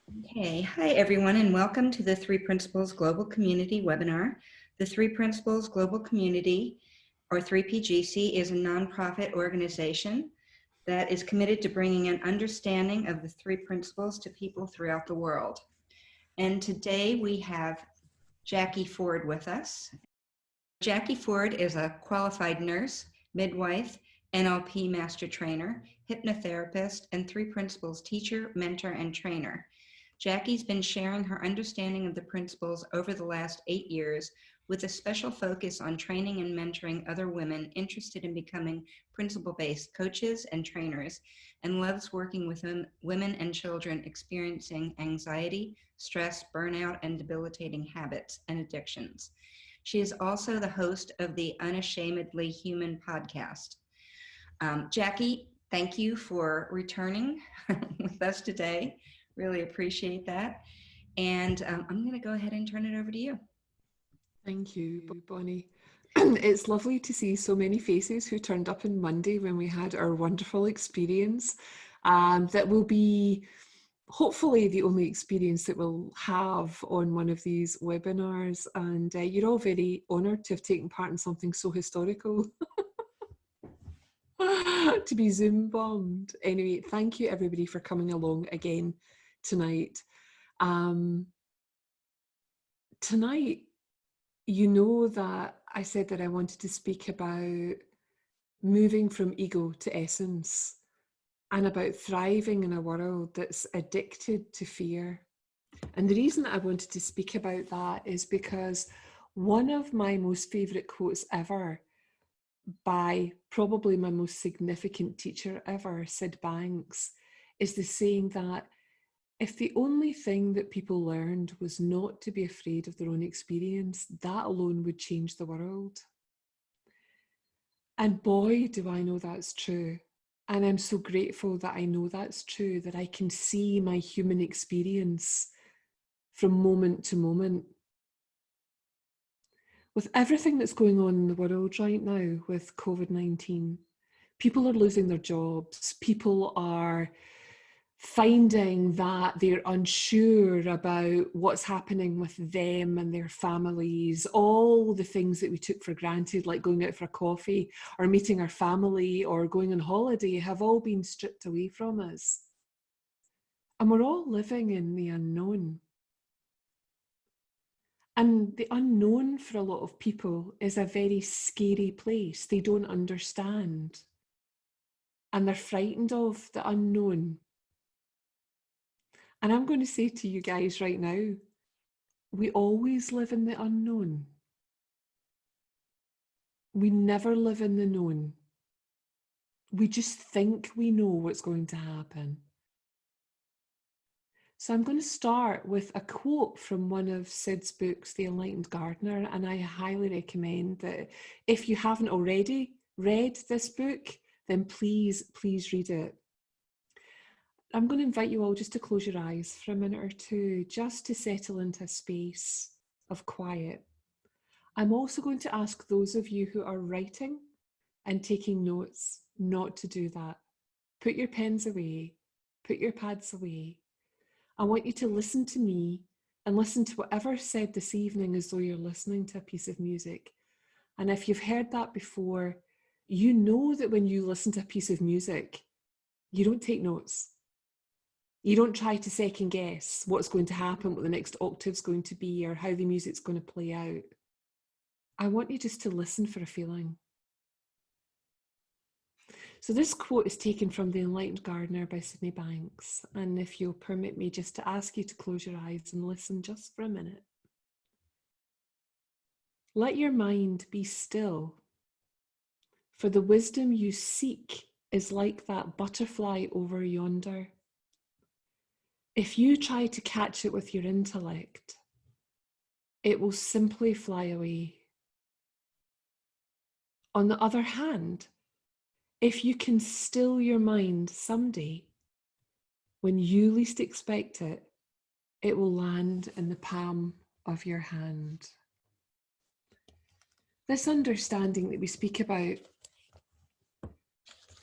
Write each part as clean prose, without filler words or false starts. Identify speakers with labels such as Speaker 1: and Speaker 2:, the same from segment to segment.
Speaker 1: Okay, hi everyone, and welcome to the Three Principles Global Community webinar. The Three Principles Global Community, or 3PGC, is a nonprofit organization that is committed to bringing an understanding of the three principles to people throughout the world. And today we have Jacquie Forde with us. Jacquie Forde is a qualified nurse, midwife, NLP Master Trainer, hypnotherapist, and Three Principles teacher, mentor, and trainer. Jacquie's been sharing her understanding of the principles over the last 8 years with a special focus on training and mentoring other women interested in becoming principle-based coaches and trainers, and loves working with women and children experiencing anxiety, stress, burnout, and debilitating habits and addictions. She is also the host of the Unashamedly Human Podcast. Jacquie, thank you for returning with us today. Really appreciate that. And I'm going to go ahead and turn it over to you.
Speaker 2: Thank you, Bonnie. It's lovely to see so many faces who turned up on Monday when we had our wonderful experience. That will be hopefully the only experience that we'll have on one of these webinars. And you're all very honoured to have taken part in something so historical. To be Zoom bombed. Anyway, thank you everybody for coming along again tonight. Tonight, you know that I said that I wanted to speak about moving from ego to essence and about thriving in a world that's addicted to fear. And the reason that I wanted to speak about that is because one of my most favourite quotes ever by probably my most significant teacher ever, Sid Banks, is the saying that if the only thing that people learned was not to be afraid of their own experience, that alone would change the world. And boy, do I know that's true. And I'm so grateful that I know that's true, that I can see my human experience from moment to moment. With everything that's going on in the world right now with COVID-19, people are losing their jobs, people are finding that they're unsure about what's happening with them and their families, all the things that we took for granted, like going out for a coffee or meeting our family or going on holiday, have all been stripped away from us. And we're all living in the unknown. And the unknown for a lot of people is a very scary place. They don't understand. And they're frightened of the unknown. And I'm going to say to you guys right now, we always live in the unknown. We never live in the known. We just think we know what's going to happen. So I'm going to start with a quote from one of Sid's books, The Enlightened Gardener, and I highly recommend that if you haven't already read this book, then please read it. I'm going to invite you all just to close your eyes for a minute or two, just to settle into a space of quiet. I'm also going to ask those of you who are writing and taking notes not to do that. Put your pens away, put your pads away. I want you to listen to me and listen to whatever's said this evening as though you're listening to a piece of music. And if you've heard that before, you know that when you listen to a piece of music, you don't take notes. You don't try to second guess what's going to happen, what the next octave's going to be, or how the music's going to play out. I want you just to listen for a feeling. So this quote is taken from The Enlightened Gardener by Sydney Banks. And if you'll permit me just to ask you to close your eyes and listen just for a minute. Let your mind be still, for the wisdom you seek is like that butterfly over yonder. If you try to catch it with your intellect, it will simply fly away. On the other hand, if you can still your mind someday, when you least expect it, it will land in the palm of your hand. This understanding that we speak about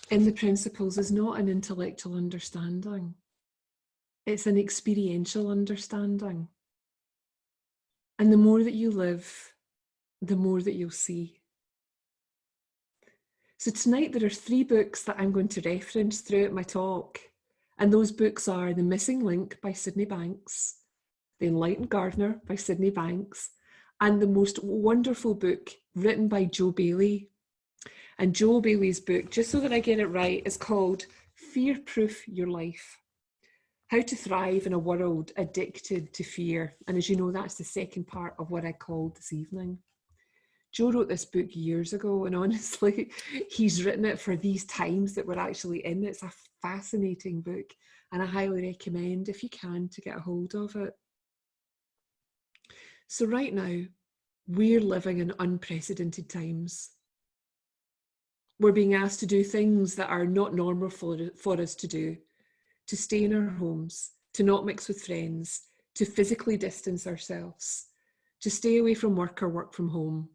Speaker 2: in the principles is not an intellectual understanding. It's an experiential understanding. And the more that you live, the more that you'll see. So tonight there are 3 books that I'm going to reference throughout my talk. And those books are The Missing Link by Sydney Banks, The Enlightened Gardener by Sydney Banks, and the most wonderful book written by Joe Bailey. And Joe Bailey's book, just so that I get it right, is called Fear-Proof Your Life. How to Thrive in a World Addicted to Fear. And as you know, that's the second part of what I called this evening. Joe wrote this book years ago, and honestly, he's written it for these times that we're actually in. It's a fascinating book, and I highly recommend, if you can, to get a hold of it. So right now, we're living in unprecedented times. We're being asked to do things that are not normal for us to do, to stay in our homes, to not mix with friends, to physically distance ourselves, to stay away from work or work from home.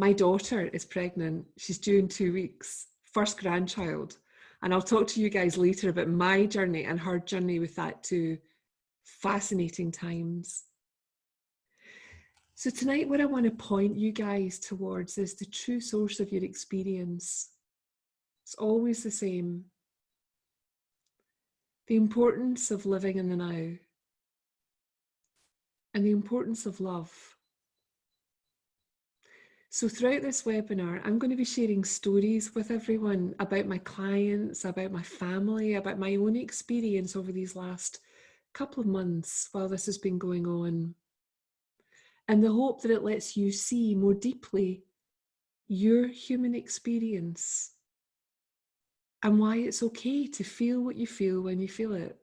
Speaker 2: My daughter is pregnant. She's due in 2 weeks, first grandchild. And I'll talk to you guys later about my journey and her journey with that too. Fascinating times. So tonight, what I want to point you guys towards is the true source of your experience. It's always the same. The importance of living in the now. And the importance of love. So throughout this webinar, I'm going to be sharing stories with everyone about my clients, about my family, about my own experience over these last couple of months while this has been going on. And the hope that it lets you see more deeply your human experience and why it's okay to feel what you feel when you feel it.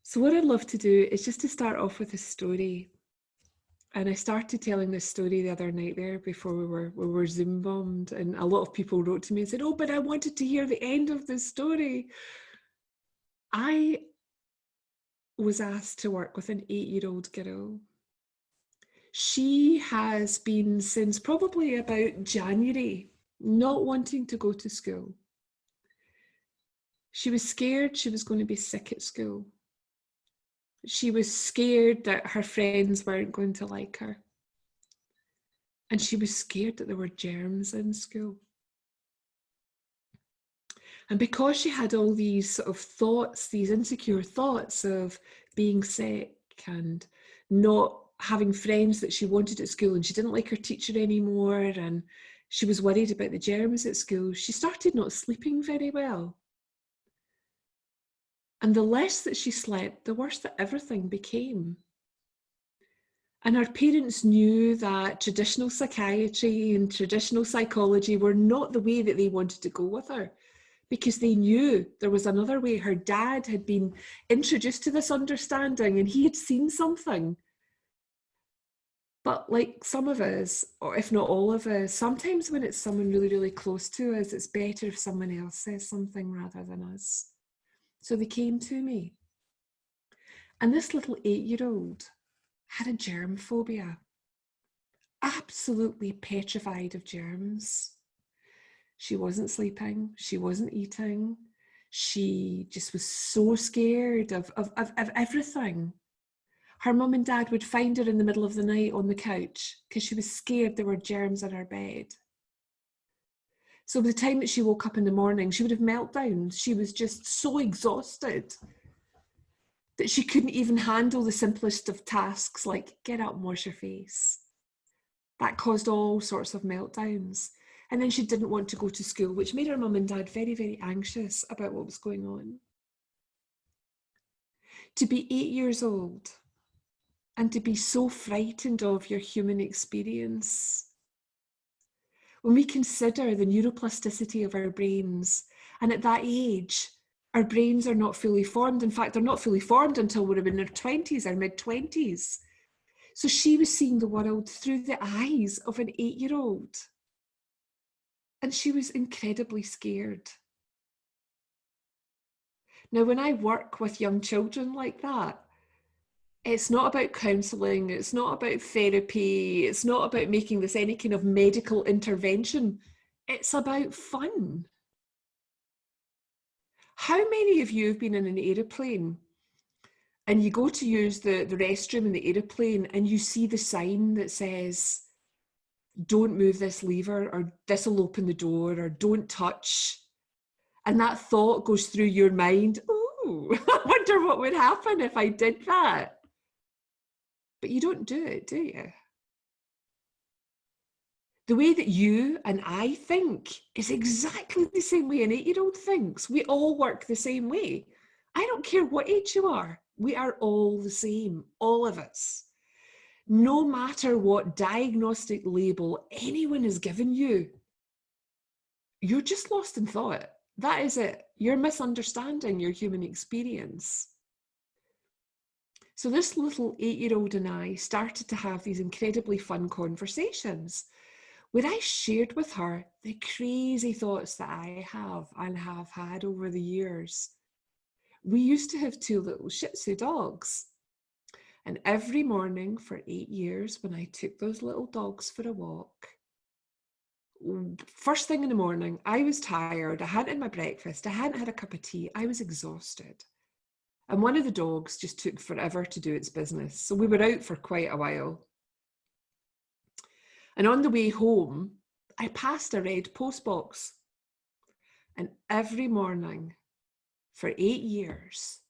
Speaker 2: So what I'd love to do is just to start off with a story. And I started telling this story the other night there before we were Zoom bombed, and a lot of people wrote to me and said, "Oh, but I wanted to hear the end of the story." I was asked to work with an 8-year-old girl. She has been since probably about January not wanting to go to school. She was scared she was going to be sick at school. She was scared that her friends weren't going to like her. And she was scared that there were germs in school. And because she had all these sort of thoughts, these insecure thoughts of being sick and not having friends that she wanted at school, and she didn't like her teacher anymore, and she was worried about the germs at school, she started not sleeping very well. And the less that she slept, the worse that everything became. And her parents knew that traditional psychiatry and traditional psychology were not the way that they wanted to go with her, because they knew there was another way. Her dad had been introduced to this understanding and he had seen something. But like some of us, or if not all of us, sometimes when it's someone really, really close to us, it's better if someone else says something rather than us. So they came to me. And this little 8-year-old had a germ phobia, absolutely petrified of germs. She wasn't sleeping, she wasn't eating, she just was so scared of everything. Her mum and dad would find her in the middle of the night on the couch because she was scared there were germs in her bed. So by the time that she woke up in the morning, she would have meltdowns. She was just so exhausted that she couldn't even handle the simplest of tasks like get up and wash your face. That caused all sorts of meltdowns. And then she didn't want to go to school, which made her mum and dad very, very anxious about what was going on. To be 8 years old and to be so frightened of your human experience. When we consider the neuroplasticity of our brains, and at that age, our brains are not fully formed. In fact, they're not fully formed until we're in our 20s, our mid-20s. So she was seeing the world through the eyes of an 8-year-old. And she was incredibly scared. Now, when I work with young children like that, it's not about counselling, it's not about therapy, it's not about making this any kind of medical intervention. It's about fun. How many of you have been in an aeroplane and you go to use the restroom in the aeroplane and you see the sign that says, don't move this lever, or this will open the door, or don't touch. And that thought goes through your mind, oh, I wonder what would happen if I did that. But you don't do it, do you? The way that you and I think is exactly the same way an 8-year-old thinks. We all work the same way. I don't care what age you are. We are all the same, all of us. No matter what diagnostic label anyone has given you, you're just lost in thought. That is it. You're misunderstanding your human experience. So this little 8-year-old and I started to have these incredibly fun conversations where I shared with her the crazy thoughts that I have and have had over the years. We used to have 2 little Shih Tzu dogs. And every morning for 8 years, when I took those little dogs for a walk, first thing in the morning, I was tired. I hadn't had my breakfast. I hadn't had a cup of tea. I was exhausted. And one of the dogs just took forever to do its business. So we were out for quite a while. And on the way home, I passed a red postbox. And every morning for 8 years,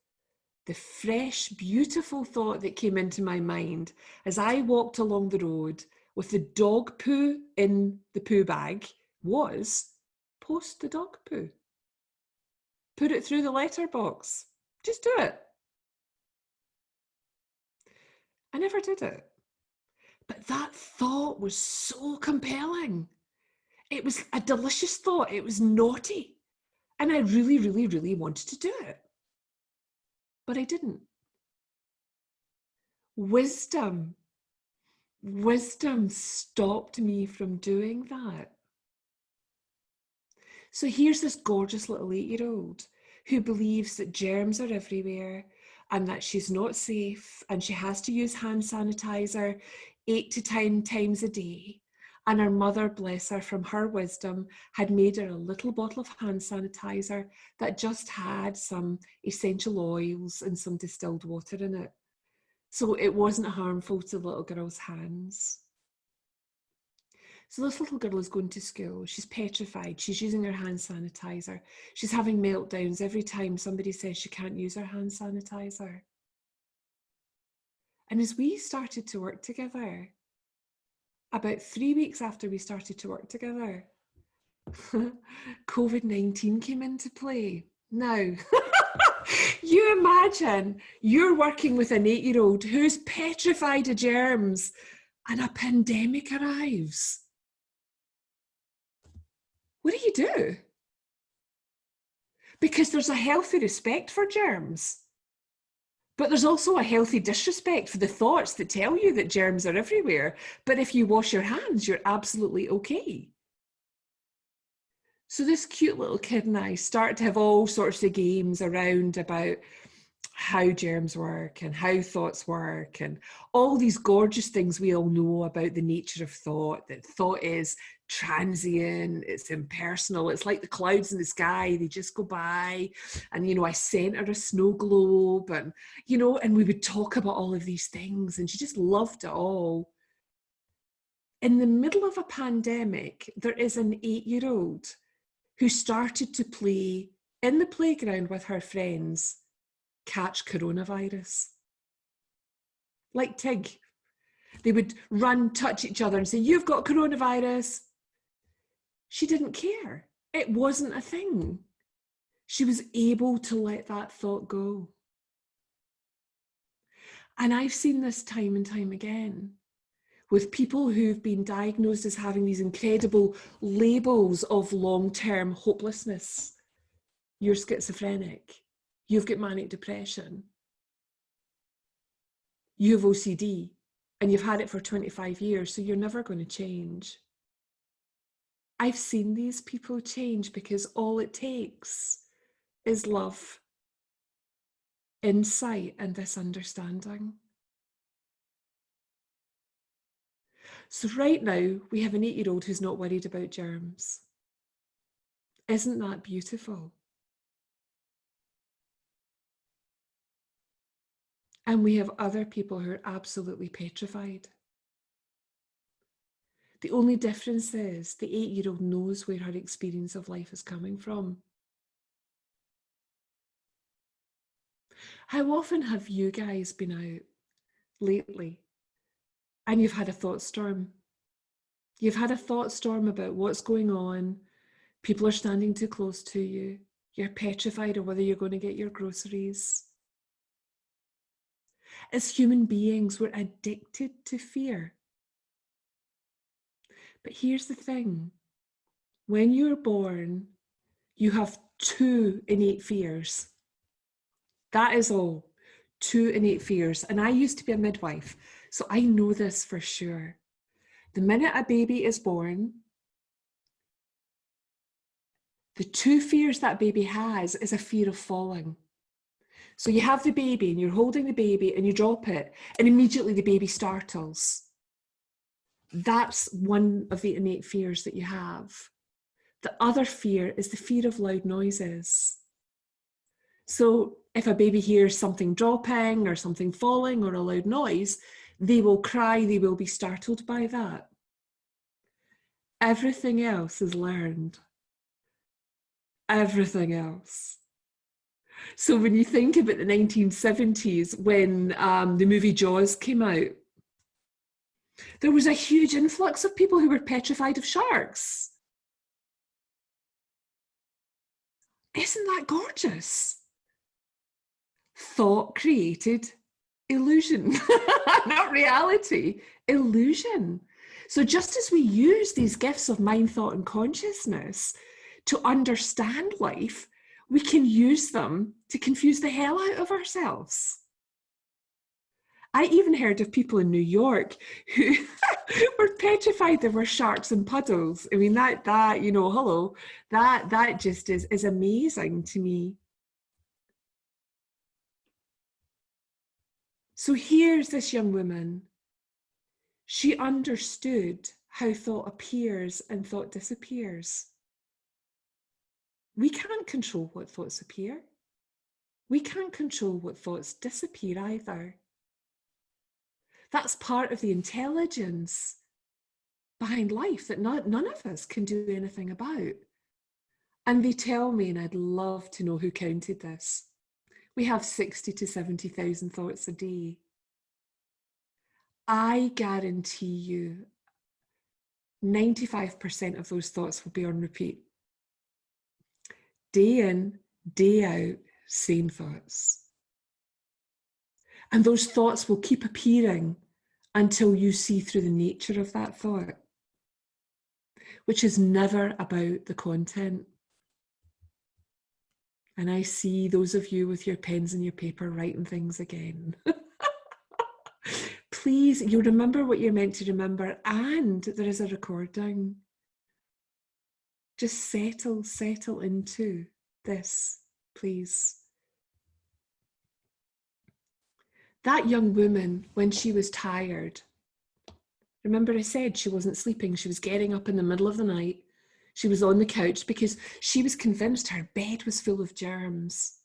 Speaker 2: the fresh, beautiful thought that came into my mind as I walked along the road with the dog poo in the poo bag was, post the dog poo. Put it through the letterbox. Just do it. I never did it. But that thought was so compelling. It was a delicious thought. It was naughty. And I really, really, really wanted to do it. But I didn't. Wisdom stopped me from doing that. So here's this gorgeous little 8-year-old who believes that germs are everywhere and that she's not safe and she has to use hand sanitizer 8 to 10 times a day. And her mother, bless her, from her wisdom, had made her a little bottle of hand sanitizer that just had some essential oils and some distilled water in it. So it wasn't harmful to the little girl's hands. So this little girl is going to school. She's petrified. She's using her hand sanitizer. She's having meltdowns every time somebody says she can't use her hand sanitizer. And as we started to work together, about 3 weeks after we started to work together, COVID-19 came into play. Now, you imagine you're working with an 8-year-old who's petrified of germs and a pandemic arrives. What do you do? Because there's a healthy respect for germs, but there's also a healthy disrespect for the thoughts that tell you that germs are everywhere. But if you wash your hands, you're absolutely okay. So this cute little kid and I start to have all sorts of games around about how germs work and how thoughts work and all these gorgeous things we all know about the nature of thought, that thought is transient, it's impersonal, it's like the clouds in the sky, they just go by. And, I sent her a snow globe and, and we would talk about all of these things and she just loved it all. In the middle of a pandemic, there is an 8-year-old who started to play in the playground with her friends, catch coronavirus. Like Tig. They would run, touch each other and say, you've got coronavirus. She didn't care. It wasn't a thing. She was able to let that thought go. And I've seen this time and time again with people who've been diagnosed as having these incredible labels of long-term hopelessness. You're schizophrenic. You've got manic depression. You have OCD and you've had it for 25 years, so you're never going to change. I've seen these people change because all it takes is love, insight, and this understanding. So right now, we have an 8-year-old who's not worried about germs. Isn't that beautiful? And we have other people who are absolutely petrified. The only difference is the 8-year-old knows where her experience of life is coming from. How often have you guys been out lately and you've had a thought storm? You've had a thought storm about what's going on. People are standing too close to you. You're petrified of whether you're going to get your groceries. As human beings, we're addicted to fear. But here's the thing. When you're born, you have 2 innate fears. That is all. 2 innate fears. And I used to be a midwife, so I know this for sure. The minute a baby is born, the 2 fears that baby has is a fear of falling. So you have the baby and you're holding the baby and you drop it and immediately the baby startles. That's one of the innate fears that you have. The other fear is the fear of loud noises. So if a baby hears something dropping or something falling or a loud noise, they will cry, they will be startled by that. Everything else is learned. Everything else. So when you think about the 1970s, when the movie Jaws came out, there was a huge influx of people who were petrified of sharks. Isn't that gorgeous? Thought created illusion, not reality, illusion. So just as we use these gifts of mind, thought, and consciousness to understand life, we can use them to confuse the hell out of ourselves. I even heard of people in New York who were petrified there were sharks in puddles. I mean, that you know, hello, that just is amazing to me. So here's this young woman. She understood how thought appears and thought disappears. We can't control what thoughts appear. We can't control what thoughts disappear either. That's part of the intelligence behind life that none of us can do anything about. And they tell me, and I'd love to know who counted this, we have 60 to 70,000 thoughts a day. I guarantee you 95% of those thoughts will be on repeat. Day in, day out, same thoughts. And those thoughts will keep appearing until you see through the nature of that thought, which is never about the content. And I see those of you with your pens and your paper writing things again. Please, you remember what you're meant to remember, and there is a recording. Just settle into this, please. That young woman, when she was tired, remember I said she wasn't sleeping, she was getting up in the middle of the night. She was on the couch because she was convinced her bed was full of germs.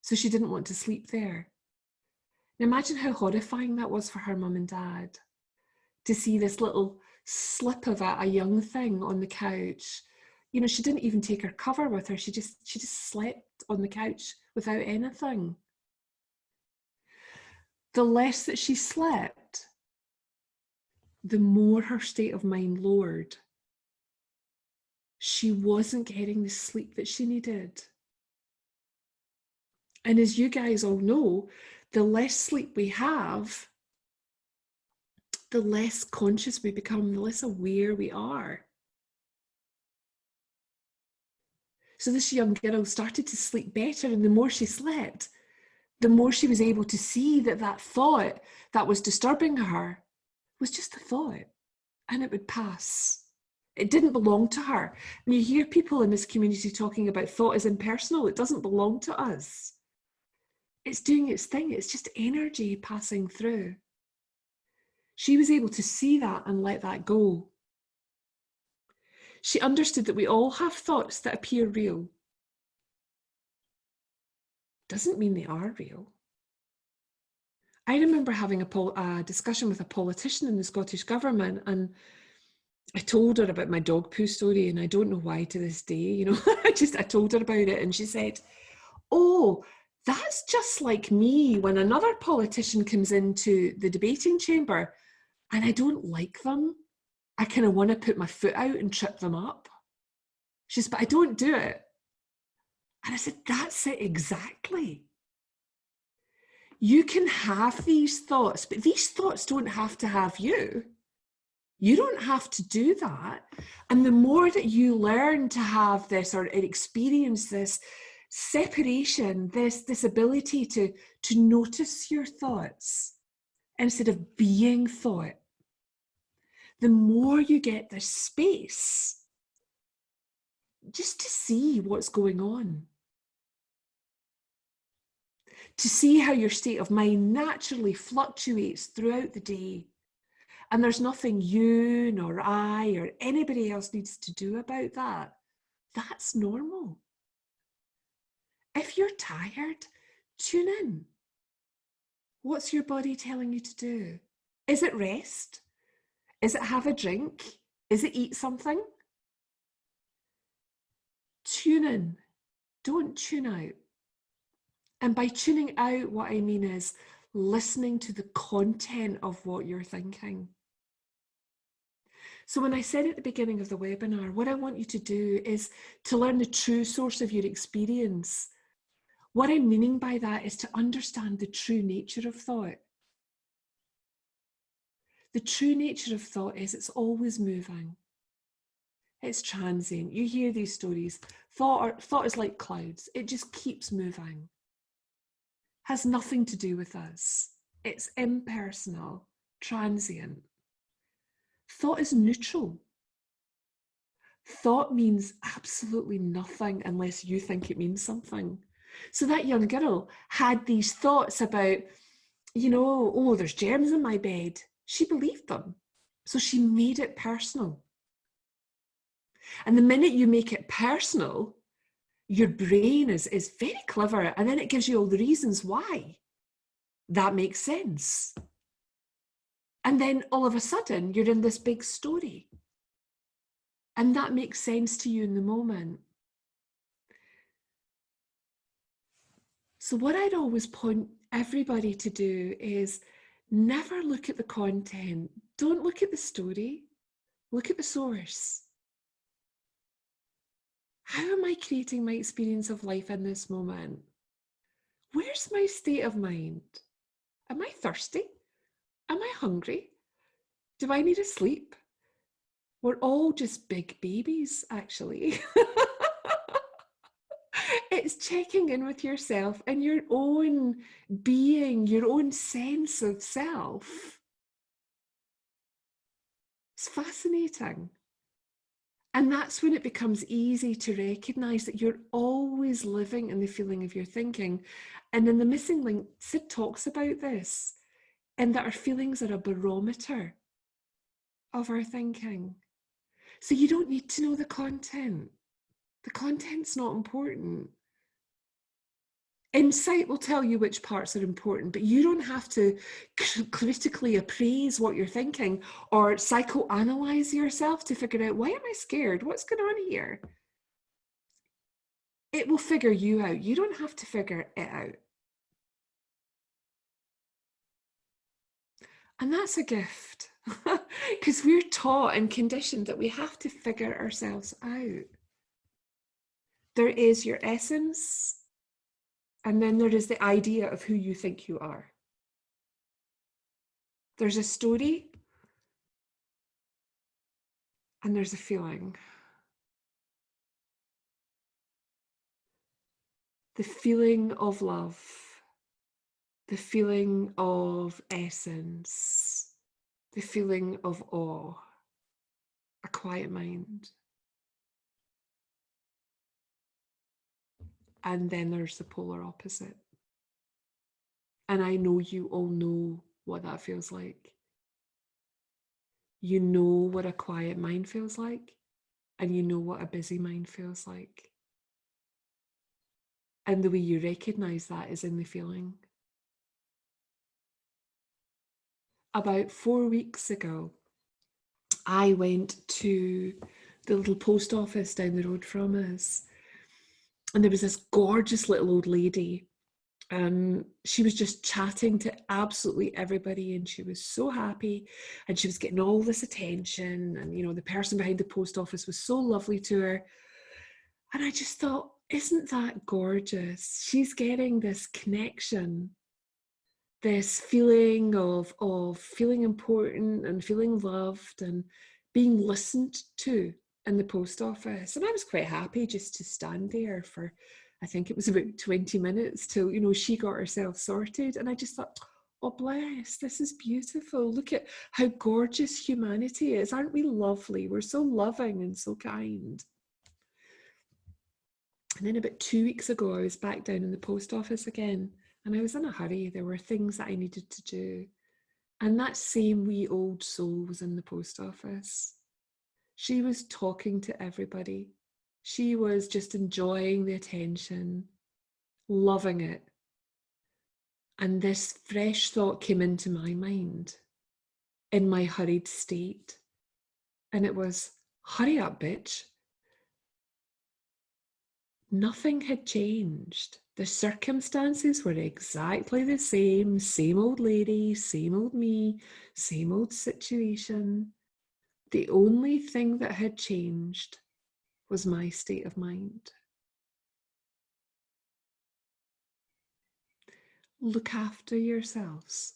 Speaker 2: So she didn't want to sleep there. Now imagine how horrifying that was for her mum and dad to see this little slip of a young thing on the couch. You know, she didn't even take her cover with her. She just slept on the couch without anything. The less that she slept, the more her state of mind lowered. She wasn't getting the sleep that she needed. And as you guys all know, the less sleep we have, the less conscious we become, the less aware we are. So this young girl started to sleep better, and the more she slept, the more she was able to see that that thought that was disturbing her was just a thought, and it would pass. It didn't belong to her. And you hear people in this community talking about thought as impersonal. It doesn't belong to us. It's doing its thing. It's just energy passing through. She was able to see that and let that go. She understood that we all have thoughts that appear real. Doesn't mean they are real. I remember having a discussion with a politician in the Scottish government, and I told her about my dog poo story, and I don't know why to this day, you know, I told her about it, and she said, "Oh, that's just like me when another politician comes into the debating chamber and I don't like them. I kind of want to put my foot out and trip them up." She says, "But I don't do it." And I said, "That's it exactly. You can have these thoughts, but these thoughts don't have to have you. You don't have to do that. And the more that you learn to have this or experience this separation, this ability to notice your thoughts instead of being thought, the more you get this space just to see what's going on, to see how your state of mind naturally fluctuates throughout the day. And there's nothing you nor I or anybody else needs to do about that. That's normal. If you're tired, tune in. What's your body telling you to do? Is it rest? Is it have a drink? Is it eat something? Tune in. Don't tune out. And by tuning out, what I mean is listening to the content of what you're thinking. So when I said at the beginning of the webinar, what I want you to do is to learn the true source of your experience. What I'm meaning by that is to understand the true nature of thought. The true nature of thought is it's always moving. It's transient. You hear these stories. Thought is like clouds. It just keeps moving. Has nothing to do with us. It's impersonal, transient. Thought is neutral. Thought means absolutely nothing unless you think it means something. So that young girl had these thoughts about, you know, oh, there's germs in my bed. She believed them. So she made it personal. And the minute you make it personal, your brain is very clever, and then it gives you all the reasons why. That makes sense. And then all of a sudden, you're in this big story. And that makes sense to you in the moment. So what I'd always point everybody to do is never look at the content. Don't look at the story. Look at the source. How am I creating my experience of life in this moment? Where's my state of mind? Am I thirsty? Am I hungry? Do I need to sleep? We're all just big babies, actually. It's checking in with yourself and your own being, your own sense of self. It's fascinating. And that's when it becomes easy to recognize that you're always living in the feeling of your thinking. And in the missing link, Sid talks about this, and that our feelings are a barometer of our thinking. So you don't need to know the content. The content's not important. Insight will tell you which parts are important, but you don't have to critically appraise what you're thinking or psychoanalyze yourself to figure out, why am I scared? What's going on here? It will figure you out. You don't have to figure it out. And that's a gift, because we're taught and conditioned that we have to figure ourselves out. There is your essence, and then there is the idea of who you think you are. There's a story, and there's a feeling. The feeling of love, the feeling of essence, the feeling of awe, a quiet mind. And then there's the polar opposite. And I know you all know what that feels like. You know what a quiet mind feels like, and you know what a busy mind feels like. And the way you recognize that is in the feeling. about 4 weeks ago, I went to the little post office down the road from us, and there was this gorgeous little old lady. She was just chatting to absolutely everybody, and she was so happy, and she was getting all this attention, and the person behind the post office was so lovely to her. And I just thought, isn't that gorgeous? She's getting this connection, this feeling of feeling important and feeling loved and being listened to in the post office. And I was quite happy just to stand there for, I think it was about 20 minutes till, she got herself sorted. And I just thought, oh, bless, this is beautiful. Look at how gorgeous humanity is. Aren't we lovely? We're so loving and so kind. And then about 2 weeks ago, I was back down in the post office again, and I was in a hurry. There were things that I needed to do. And that same wee old soul was in the post office. She was talking to everybody. She was just enjoying the attention, loving it. And this fresh thought came into my mind in my hurried state. And it was, hurry up, bitch. Nothing had changed. The circumstances were exactly the same old lady, same old me, same old situation. The only thing that had changed was my state of mind. Look after yourselves.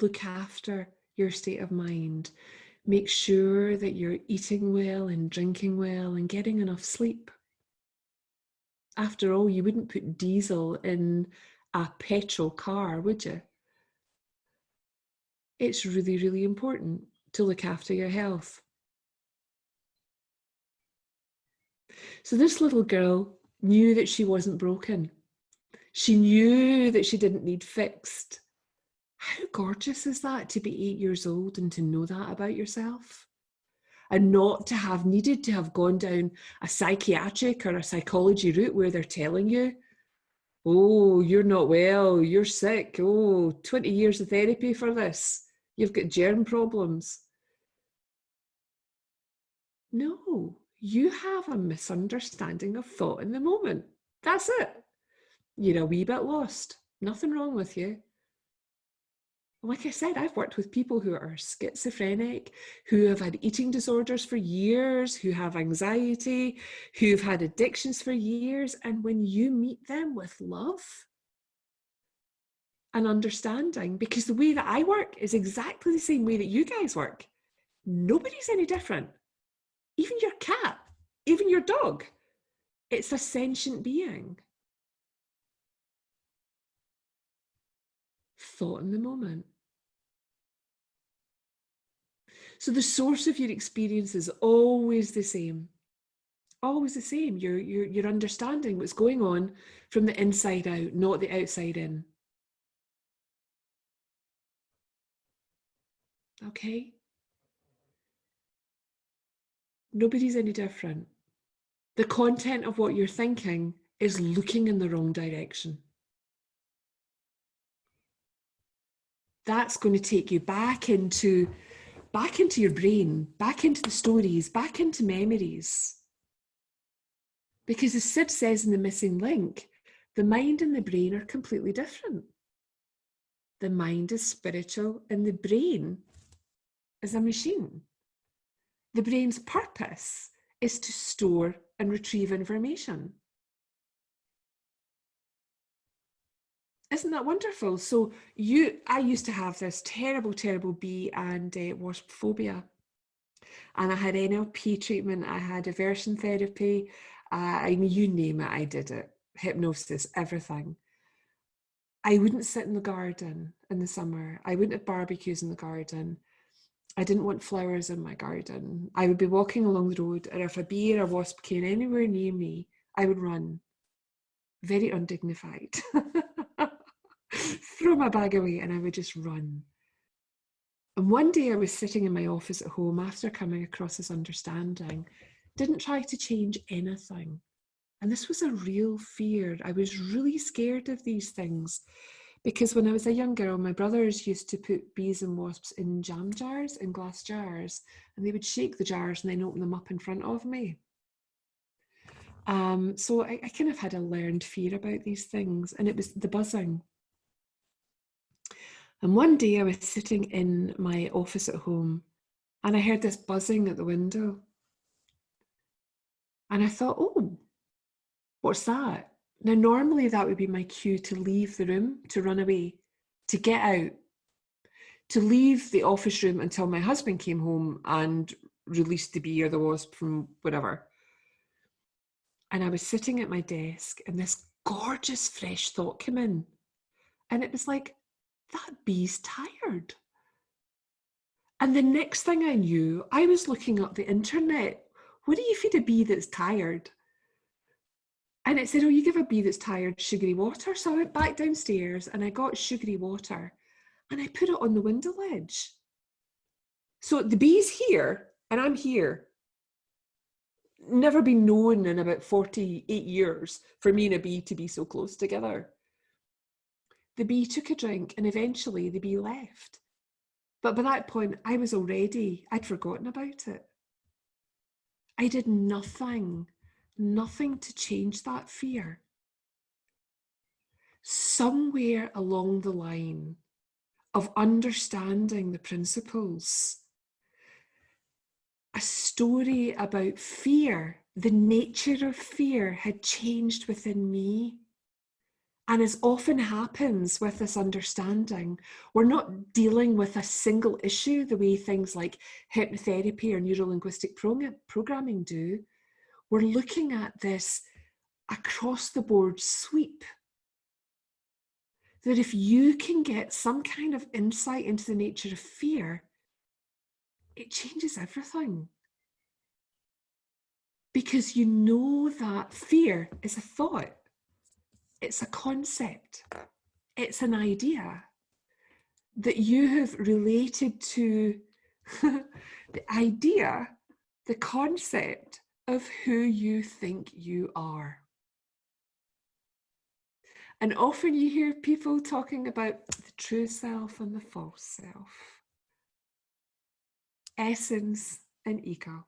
Speaker 2: Look after your state of mind. Make sure that you're eating well and drinking well and getting enough sleep. After all, you wouldn't put diesel in a petrol car, would you? It's really, really important to look after your health. So this little girl knew that she wasn't broken. She knew that she didn't need fixed. How gorgeous is that, to be 8 years old and to know that about yourself? And not to have needed to have gone down a psychiatric or a psychology route where they're telling you, oh, you're not well, you're sick, oh, 20 years of therapy for this, you've got germ problems. No, you have a misunderstanding of thought in the moment. That's it. You're a wee bit lost. Nothing wrong with you. Like I said, I've worked with people who are schizophrenic, who have had eating disorders for years, who have anxiety, who've had addictions for years. And when you meet them with love and understanding, because the way that I work is exactly the same way that you guys work. Nobody's any different. Even your cat, even your dog. It's a sentient being. Thought in the moment. So the source of your experience is always the same. Always the same. You're understanding what's going on from the inside out, not the outside in. Okay? Nobody's any different. The content of what you're thinking is looking in the wrong direction. That's going to take you back into your brain, back into the stories, back into memories. Because as Sid says in The Missing Link, the mind and the brain are completely different. The mind is spiritual and the brain is a machine. The brain's purpose is to store and retrieve information. Isn't that wonderful? So I used to have this terrible, terrible bee and wasp phobia. And I had NLP treatment, I had aversion therapy, you name it, I did it. Hypnosis, everything. I wouldn't sit in the garden in the summer. I wouldn't have barbecues in the garden. I didn't want flowers in my garden. I would be walking along the road, and if a bee or a wasp came anywhere near me, I would run. Very undignified. Throw my bag away and I would just run. And one day I was sitting in my office at home after coming across this understanding, didn't try to change anything. And this was a real fear. I was really scared of these things Because when I was a young girl, my brothers used to put bees and wasps in jam jars, in glass jars, and they would shake the jars and then open them up in front of me. So I kind of had a learned fear about these things, and it was the buzzing. And one day I was sitting in my office at home and I heard this buzzing at the window. And I thought, oh, what's that? Now, normally that would be my cue to leave the room, to run away, to get out, to leave the office room until my husband came home and released the bee or the wasp from whatever. And I was sitting at my desk and this gorgeous fresh thought came in. And it was like, that bee's tired. And the next thing I knew, I was looking up the internet. What do you feed a bee that's tired? And it said, oh, you give a bee that's tired sugary water. So I went back downstairs and I got sugary water and I put it on the window ledge. So the bee's here and I'm here. Never been known in about 48 years for me and a bee to be so close together. The bee took a drink and eventually the bee left. But by that point, I'd forgotten about it. I did nothing to change that fear. Somewhere along the line of understanding the principles, a story about fear, the nature of fear had changed within me. And as often happens with this understanding, we're not dealing with a single issue the way things like hypnotherapy or neuro-linguistic programming do. We're looking at this across the board sweep. That if you can get some kind of insight into the nature of fear, it changes everything. Because you know that fear is a thought. It's a concept. It's an idea that you have related to the idea, the concept of who you think you are. And often you hear people talking about the true self and the false self, essence and ego.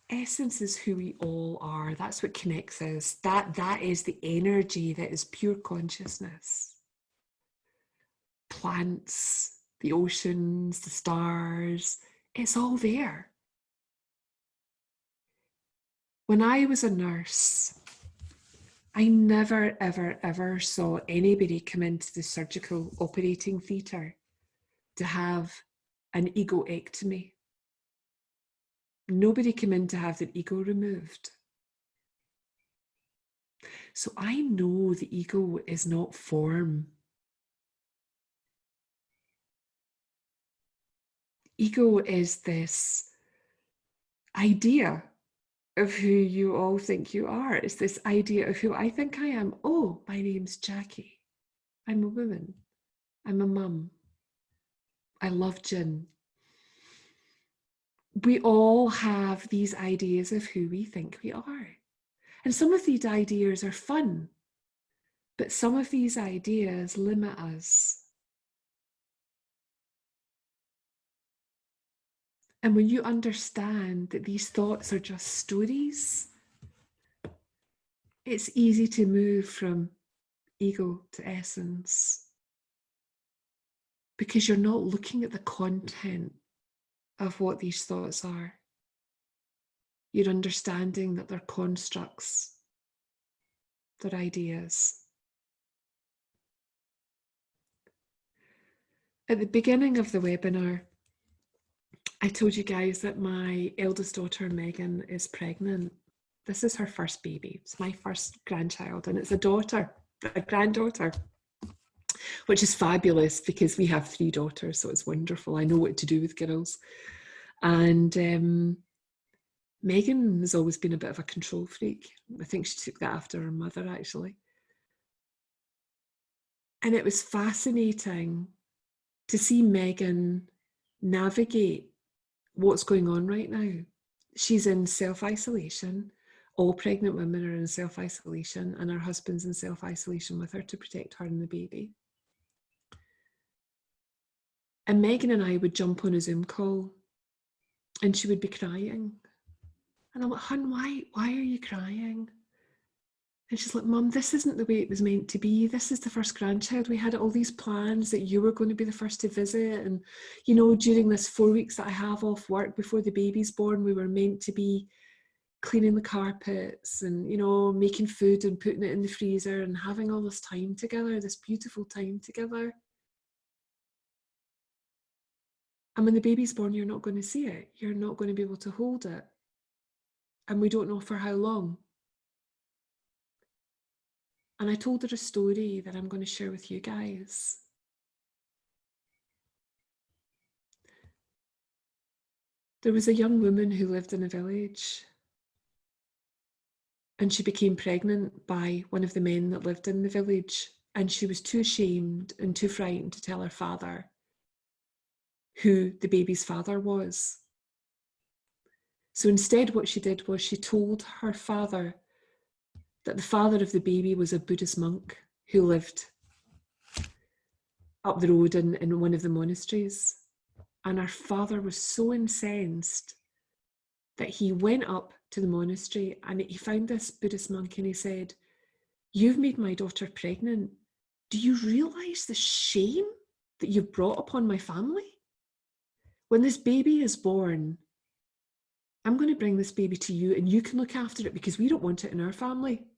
Speaker 2: Essence is who we all are. That's what connects us. That is the energy that is pure consciousness. Plants, the oceans, the stars, it's all there. When I was a nurse, I never, ever, ever saw anybody come into the surgical operating theatre to have an egoectomy. Nobody came in to have their ego removed. So I know the ego is not form. Ego is this idea of who you all think you are. It's this idea of who I think I am. Oh, my name's Jacquie. I'm a woman. I'm a mum. I love gin. We all have these ideas of who we think we are. And some of these ideas are fun, but some of these ideas limit us. And when you understand that these thoughts are just stories, it's easy to move from ego to essence because you're not looking at the content of what these thoughts are. You're understanding that they're constructs, they're ideas. At the beginning of the webinar, I told you guys that my eldest daughter, Megan, is pregnant. This is her first baby. It's my first grandchild, and it's a granddaughter, which is fabulous because we have 3 daughters, so it's wonderful. I know what to do with girls. And Megan has always been a bit of a control freak. I think she took that after her mother, actually. And it was fascinating to see Megan navigate what's going on right now. She's in self-isolation. All pregnant women are in self-isolation, and her husband's in self-isolation with her to protect her and the baby. And Megan and I would jump on a Zoom call, and she would be crying. And I'm like, "Hun, why are you crying?" And she's like, "Mum, this isn't the way it was meant to be. This is the first grandchild. We had all these plans that you were going to be the first to visit. And, you know, during this 4 weeks that I have off work before the baby's born, we were meant to be cleaning the carpets and, you know, making food and putting it in the freezer and having all this time together, this beautiful time together. And when the baby's born, you're not going to see it. You're not going to be able to hold it. And we don't know for how long." And I told her a story that I'm going to share with you guys. There was a young woman who lived in a village, and she became pregnant by one of the men that lived in the village, and she was too ashamed and too frightened to tell her father who the baby's father was. So instead what she did was she told her father that the father of the baby was a Buddhist monk who lived up the road in one of the monasteries. And her father was so incensed that he went up to the monastery and he found this Buddhist monk and he said, "You've made my daughter pregnant. Do you realize the shame that you've brought upon my family? When this baby is born, I'm going to bring this baby to you and you can look after it because we don't want it in our family."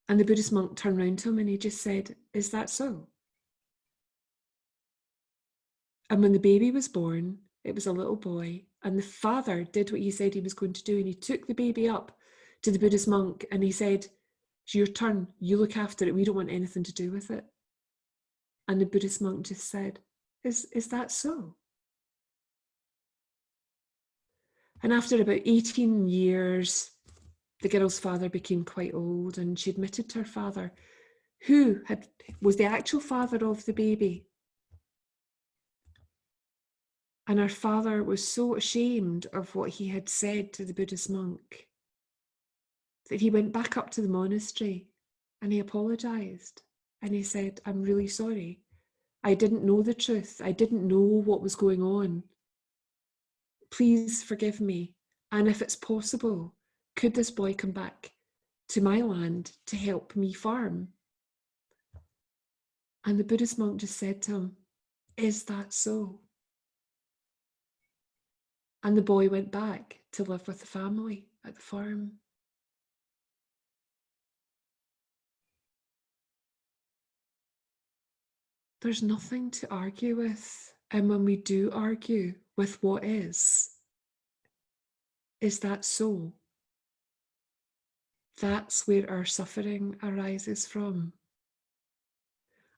Speaker 2: And the Buddhist monk turned around to him and he just said, "Is that so?" And when the baby was born, it was a little boy, and the father did what he said he was going to do, and he took the baby up to the Buddhist monk and he said, "It's your turn, you look after it, we don't want anything to do with it." And the Buddhist monk just said, Is that so?" And after about 18 years, the girl's father became quite old, and she admitted to her father, who was the actual father of the baby. And her father was so ashamed of what he had said to the Buddhist monk that he went back up to the monastery and he apologized. And he said, "I'm really sorry. I didn't know the truth. I didn't know what was going on. Please forgive me. And if it's possible, could this boy come back to my land to help me farm?" And the Buddhist monk just said to him, "Is that so?" And the boy went back to live with the family at the farm. There's nothing to argue with. And when we do argue with what is that so? That's where our suffering arises from.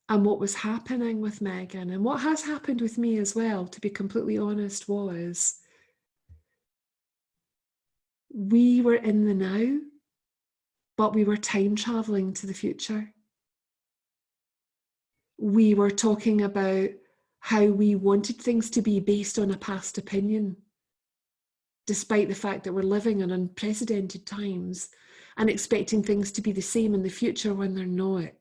Speaker 2: And what was happening with Megan, and what has happened with me as well, to be completely honest, was we were in the now, but we were time traveling to the future. We were talking about how we wanted things to be based on a past opinion, despite the fact that we're living in unprecedented times and expecting things to be the same in the future when they're not.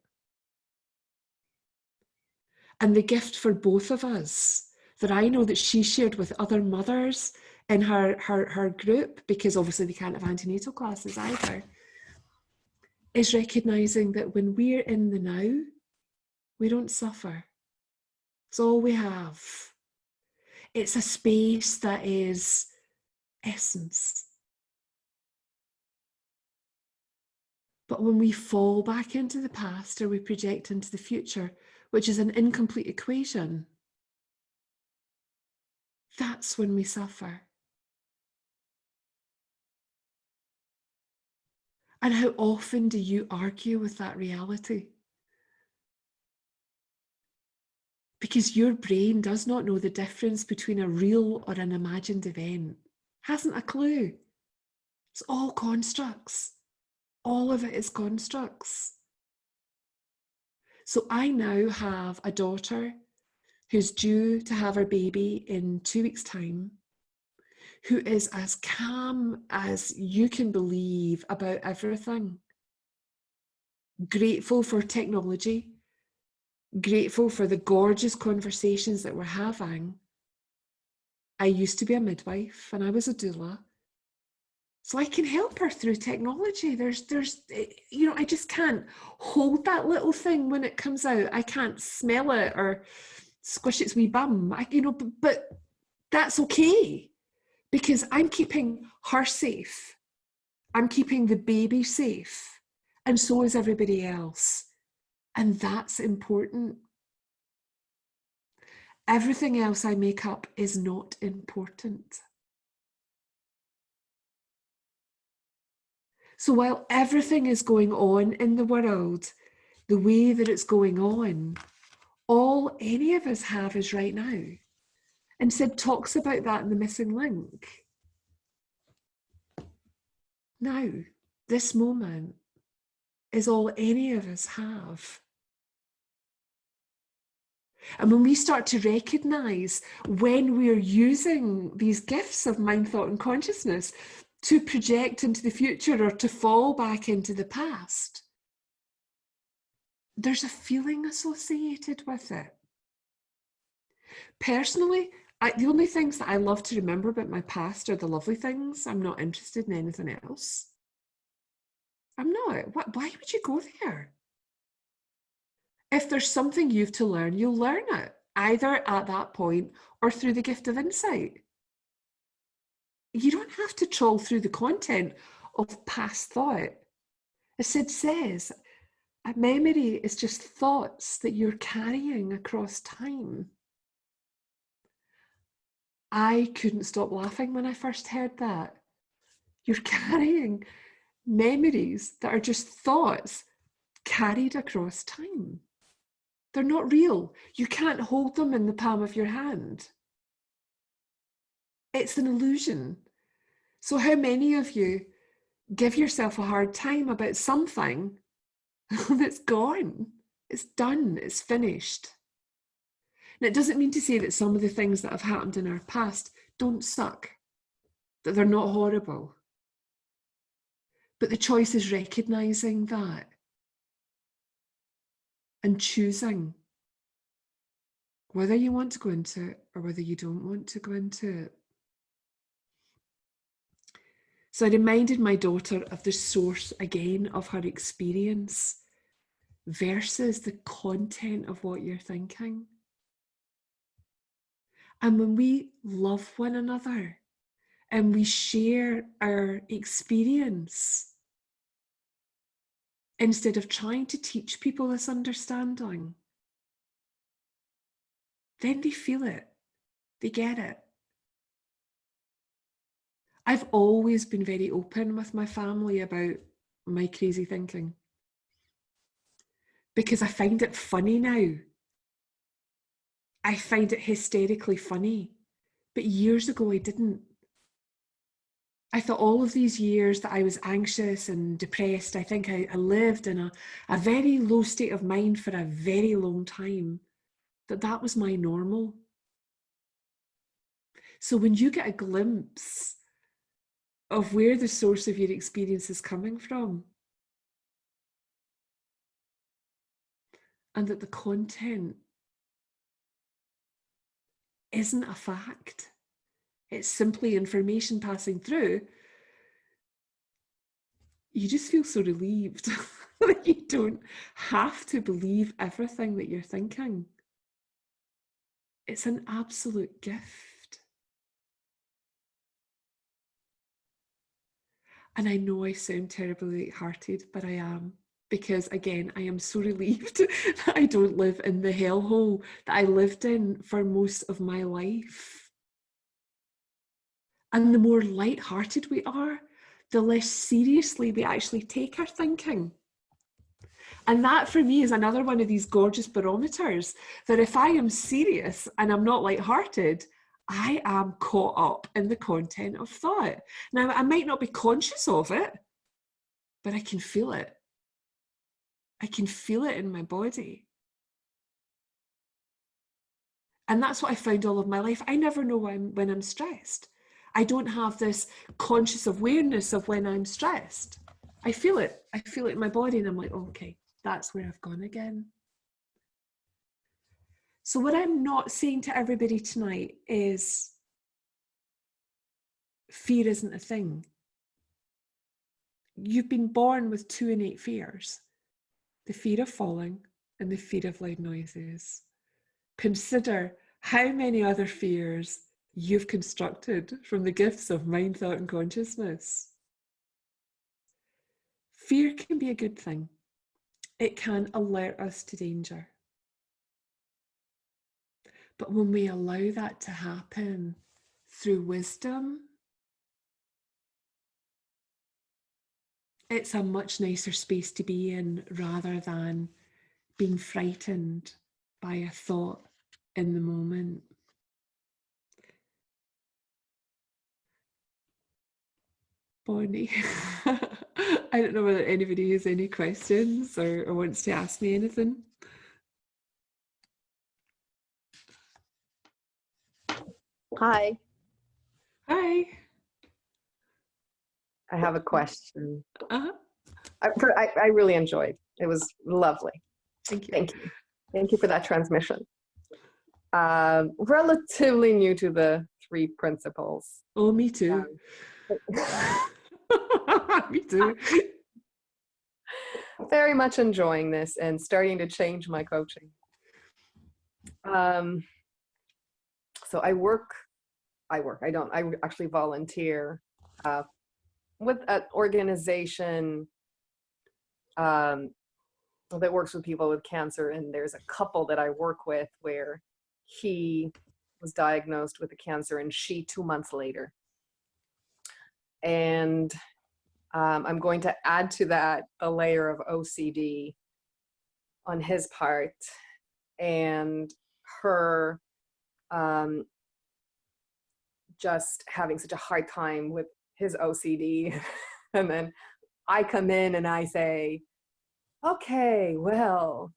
Speaker 2: And the gift for both of us that I know that she shared with other mothers in her group, because obviously they can't have antenatal classes either, is recognizing that when we're in the now, we don't suffer. It's all we have. It's a space that is essence. But when we fall back into the past or we project into the future, which is an incomplete equation, that's when we suffer. And how often do you argue with that reality? Because your brain does not know the difference between a real or an imagined event. Hasn't a clue. It's all constructs. All of it is constructs. So I now have a daughter who's due to have her baby in 2 weeks' time, who is as calm as you can believe about everything. Grateful for technology, grateful for the gorgeous conversations that we're having. I used to be a midwife and I was a doula. So I can help her through technology. There's, I just can't hold that little thing when it comes out. I can't smell it or squish its wee bum. But that's okay because I'm keeping her safe. I'm keeping the baby safe. And so is everybody else. And that's important. Everything else I make up is not important. So while everything is going on in the world, the way that it's going on, all any of us have is right now. And Sid talks about that in The Missing Link. Now, this moment is all any of us have. And when we start to recognize when we're using these gifts of mind, thought, and consciousness to project into the future or to fall back into the past, there's a feeling associated with it. Personally, the only things that I love to remember about my past are the lovely things. I'm not interested in anything else. I'm not. Why would you go there? If there's something you've to learn, you'll learn it, either at that point or through the gift of insight. You don't have to trawl through the content of past thought. As Sid says, a memory is just thoughts that you're carrying across time. I couldn't stop laughing when I first heard that. You're carrying memories that are just thoughts carried across time. They're not real. You can't hold them in the palm of your hand. It's an illusion. So how many of you give yourself a hard time about something that's gone? It's done. It's finished. And it doesn't mean to say that some of the things that have happened in our past don't suck, that they're not horrible. But the choice is recognizing that and choosing whether you want to go into it or whether you don't want to go into it. So I reminded my daughter of the source again of her experience versus the content of what you're thinking. And when we love one another and we share our experience, instead of trying to teach people this understanding, then they feel it, they get it. I've always been very open with my family about my crazy thinking because I find it funny now. I find it hysterically funny, but years ago I didn't. I thought all of these years that I was anxious and depressed, I think I lived in a very low state of mind for a very long time, that was my normal. So when you get a glimpse of where the source of your experience is coming from, and that the content isn't a fact, it's simply information passing through, you just feel so relieved that you don't have to believe everything that you're thinking. It's an absolute gift. And I know I sound terribly lighthearted, but I am. Because again, I am so relieved that I don't live in the hellhole that I lived in for most of my life. And the more lighthearted we are, the less seriously we actually take our thinking. And that for me is another one of these gorgeous barometers that if I am serious and I'm not lighthearted, I am caught up in the content of thought. Now, I might not be conscious of it, but I can feel it. I can feel it in my body. And that's what I found all of my life. I never know when I'm stressed. I don't have this conscious awareness of when I'm stressed. I feel it. I feel it in my body, and I'm like, okay, that's where I've gone again. So what I'm not saying to everybody tonight is fear isn't a thing. You've been born with 2 innate fears: the fear of falling and the fear of loud noises. Consider how many other fears you've constructed from the gifts of mind, thought, and consciousness. Fear can be a good thing. It can alert us to danger. But when we allow that to happen through wisdom, it's a much nicer space to be in, rather than being frightened by a thought in the moment. Bonnie, I don't know whether anybody has any questions or wants to ask me anything.
Speaker 3: Hi.
Speaker 2: Hi.
Speaker 3: I have a question.
Speaker 2: Uh-huh.
Speaker 3: I really enjoyed. It was lovely.
Speaker 2: Thank you.
Speaker 3: Thank you. Thank you for that transmission. Relatively new to the 3 principles.
Speaker 2: Oh, me too. Me too.
Speaker 3: Very much enjoying this and starting to change my coaching. So I actually volunteer with an organization that works with people with cancer, and there's a couple that I work with where he was diagnosed with the cancer and she 2 months later. And I'm going to add to that a layer of OCD on his part, and her just having such a hard time with his OCD. And then I come in and I say, okay, well.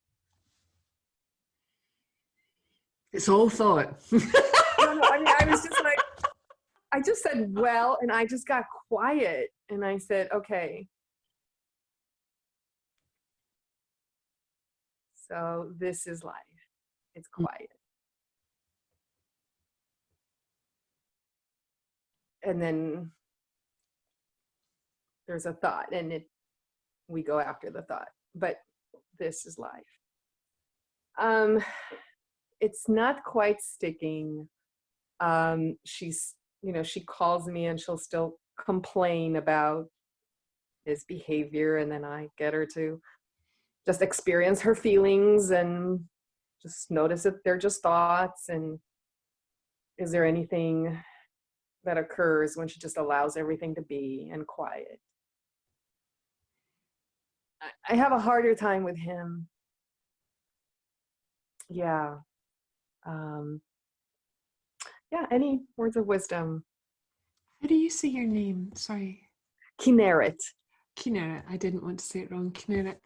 Speaker 2: It's all thought.
Speaker 3: No, I mean, I was just like, I just said, well, and I just got quiet and I said, okay. So this is life. It's quiet. And then there's a thought, and we go after the thought, but this is life. It's not quite sticking. She's, she calls me and she'll still complain about his behavior, and then I get her to just experience her feelings and just notice that they're just thoughts, and is there anything that occurs when she just allows everything to be and quiet. I have a harder time with him. Yeah. Any words of wisdom?
Speaker 2: How do you say your name? Sorry.
Speaker 3: Kinneret.
Speaker 2: Kinneret. I didn't want to say it wrong. Kinneret.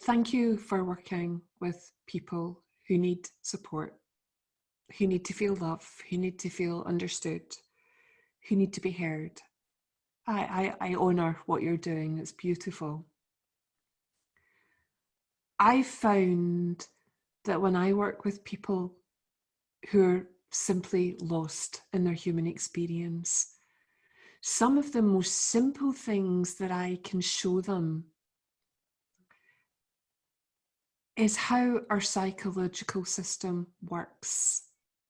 Speaker 2: Thank you for working with people who need support, who need to feel love, who need to feel understood, who need to be heard. I honor what you're doing. It's beautiful. I found that when I work with people who are simply lost in their human experience, some of the most simple things that I can show them is how our psychological system works.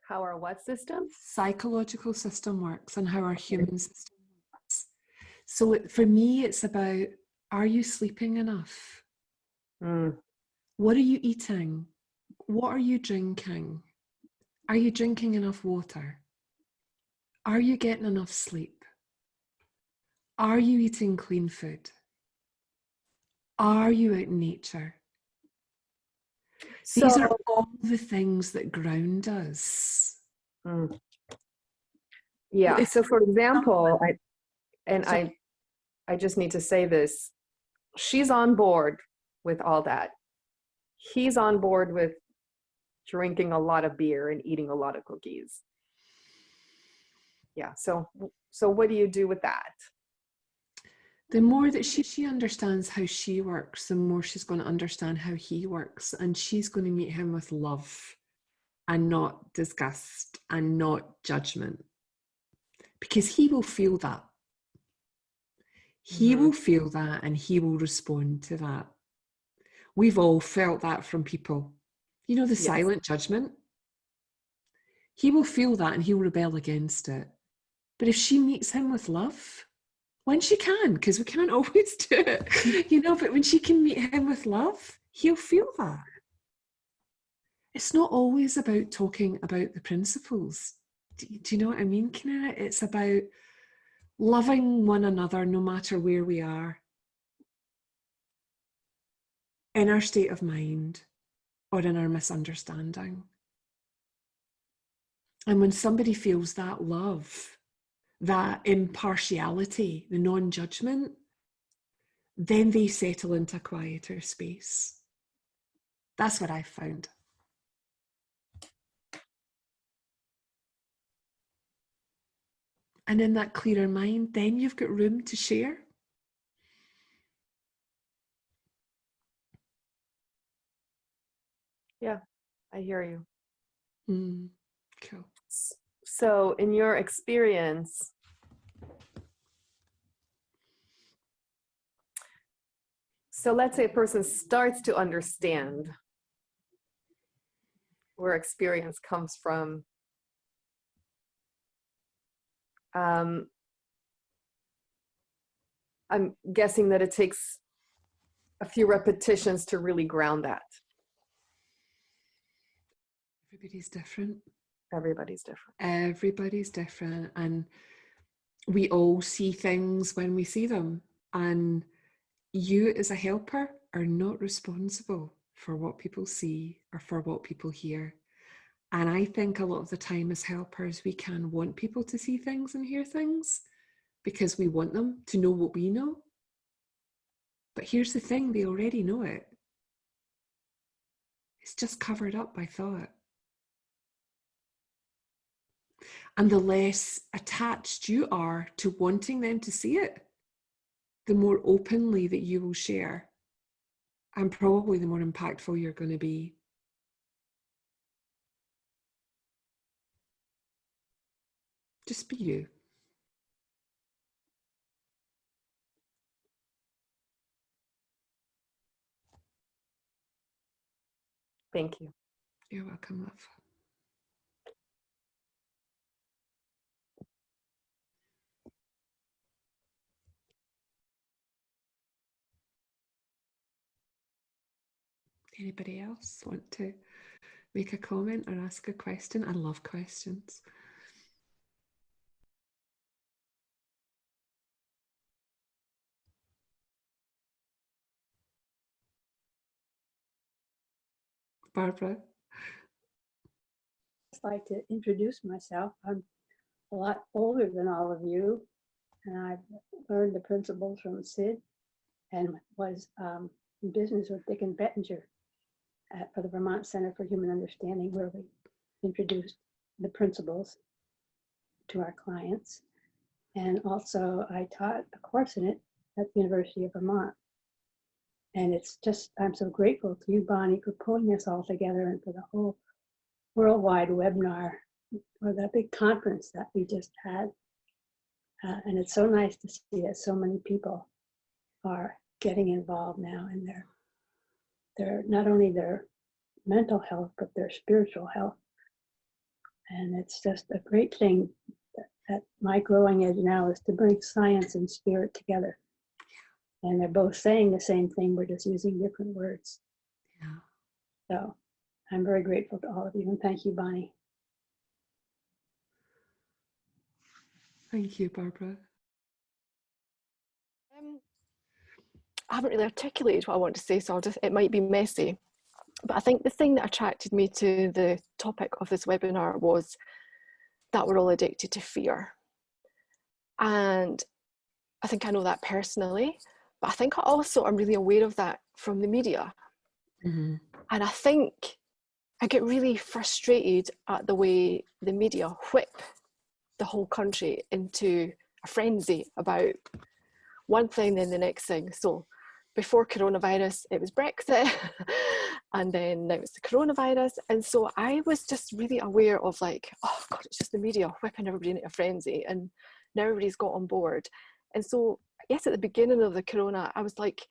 Speaker 3: How our what system?
Speaker 2: Psychological system works, and how our human system works. So for me, it's about, are you sleeping enough? What are you eating? What are you drinking? Are you drinking enough water? Are you getting enough sleep? Are you eating clean food? Are you out in nature? These are all the things that ground us.
Speaker 3: Yeah. So for example, I just need to say this. She's on board with all that. He's on board with drinking a lot of beer and eating a lot of cookies. yeah. So what do you do with that?
Speaker 2: The more that she understands how she works, the more she's going to understand how he works. And she's going to meet him with love and not disgust and not judgment. Because he will feel that. He will feel that and he will respond to that. We've all felt that from people. You know, the silent judgment. He will feel that and he will rebel against it. But if she meets him with love, when she can, because we can't always do it, you know, but when she can meet him with love, he'll feel that. It's not always about talking about the principles. Do you know what I mean, Kinara? It's about loving one another no matter where we are, in our state of mind or in our misunderstanding. And when somebody feels that love, that impartiality, the non-judgment, then they settle into a quieter space. That's what I've found. And in that clearer mind, then you've got room to share.
Speaker 3: Yeah, I hear you.
Speaker 2: Cool.
Speaker 3: So in your experience, so let's say a person starts to understand where experience comes from. I'm guessing that it takes a few repetitions to really ground that.
Speaker 2: Everybody's different.
Speaker 3: Everybody's different.
Speaker 2: Everybody's different. And we all see things when we see them. And you as a helper are not responsible for what people see or for what people hear. And I think a lot of the time as helpers, we can want people to see things and hear things because we want them to know what we know. But here's the thing, they already know it. It's just covered up by thought. And the less attached you are to wanting them to see it, the more openly that you will share, and probably the more impactful you're going to be. Just be you.
Speaker 3: Thank you.
Speaker 2: You're welcome, love. Anybody else want to make a comment or ask a question? I love questions. Barbara?
Speaker 4: I'd like to introduce myself. I'm a lot older than all of you, and I've learned the principles from Sid and was in business with Dick and Bettinger for the Vermont Center for Human Understanding, where we introduced the principles to our clients. And also I taught a course in it at the University of Vermont. And it's just, I'm so grateful to you, Bonnie, for pulling this all together and for the whole worldwide webinar or that big conference that we just had. And it's so nice to see that so many people are getting involved now in their not only their mental health, but their spiritual health. And it's just a great thing that my growing age now is to bring science and spirit together. And they're both saying the same thing, we're just using different words.
Speaker 2: Yeah.
Speaker 4: So I'm very grateful to all of you, and thank you, Bonnie.
Speaker 2: Thank you, Barbara.
Speaker 5: I haven't really articulated what I want to say, so it might be messy. But I think the thing that attracted me to the topic of this webinar was that we're all addicted to fear. And I think I know that personally, but I think I also am really aware of that from the media.
Speaker 2: Mm-hmm.
Speaker 5: And I think I get really frustrated at the way the media whip the whole country into a frenzy about one thing, then the next thing. So before coronavirus, it was Brexit, and then now it's the coronavirus. And so I was just really aware of like, oh God, it's just the media whipping everybody into a frenzy, and now everybody's got on board. And so yes, at the beginning of the corona, I was like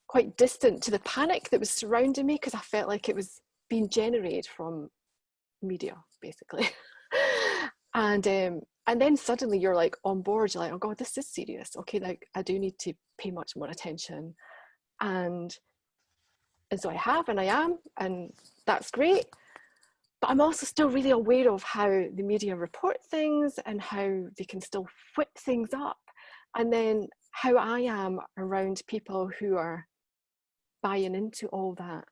Speaker 5: quite distant to the panic that was surrounding me, because I felt like it was being generated from media, basically. And then suddenly you're like on board, you're like, oh God, this is serious. Okay, like I do need to pay much more attention. And so I have, and I am, and that's great. But I'm also still really aware of how the media report things and how they can still whip things up. And then how I am around people who are buying into all that.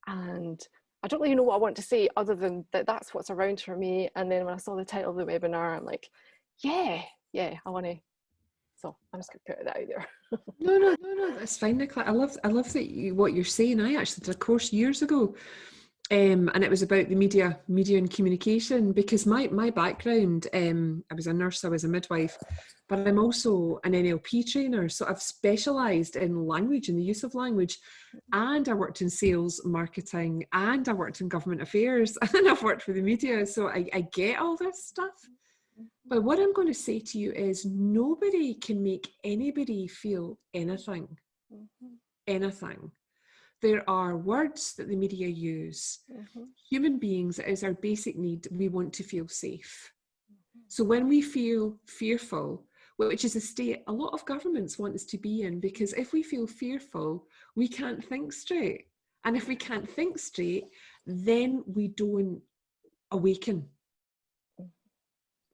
Speaker 5: And I don't really know what I want to say other than that that's what's around for me. And then when I saw the title of the webinar, I'm like, yeah, I want to. So I'm just going to put that out there.
Speaker 2: No, that's fine, Nicola. I love that what you're saying. I actually did a course years ago, and it was about the media and communication, because my background, I was a nurse, I was a midwife, but I'm also an NLP trainer. So I've specialised in language and the use of language, and I worked in sales, marketing, and I worked in government affairs, and I've worked for the media. So I get all this stuff. But what I'm going to say to you is nobody can make anybody feel anything. Anything. There are words that the media use. Human beings, it is our basic need. We want to feel safe. So when we feel fearful, which is a state a lot of governments want us to be in, because if we feel fearful, we can't think straight. And if we can't think straight, then we don't awaken.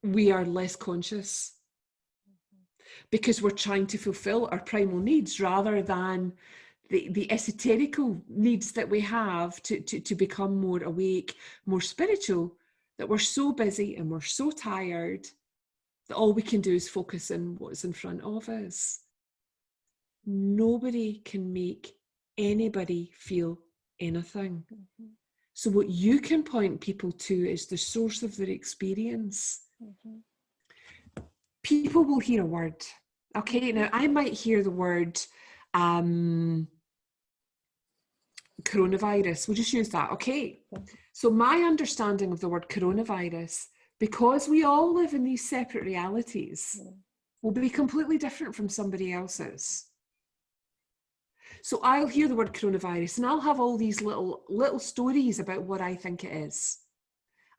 Speaker 2: We are less conscious because we're trying to fulfill our primal needs rather than the esoterical needs that we have to become more awake, more spiritual, that we're so busy and we're so tired that all we can do is focus on what's in front of us. Nobody can make anybody feel anything. So what you can point people to is the source of their experience. People will hear a word. Okay, now I might hear the word coronavirus. We'll just use that. Okay. So my understanding of the word coronavirus, because we all live in these separate realities, will be completely different from somebody else's. So I'll hear the word coronavirus and I'll have all these little stories about what I think it is.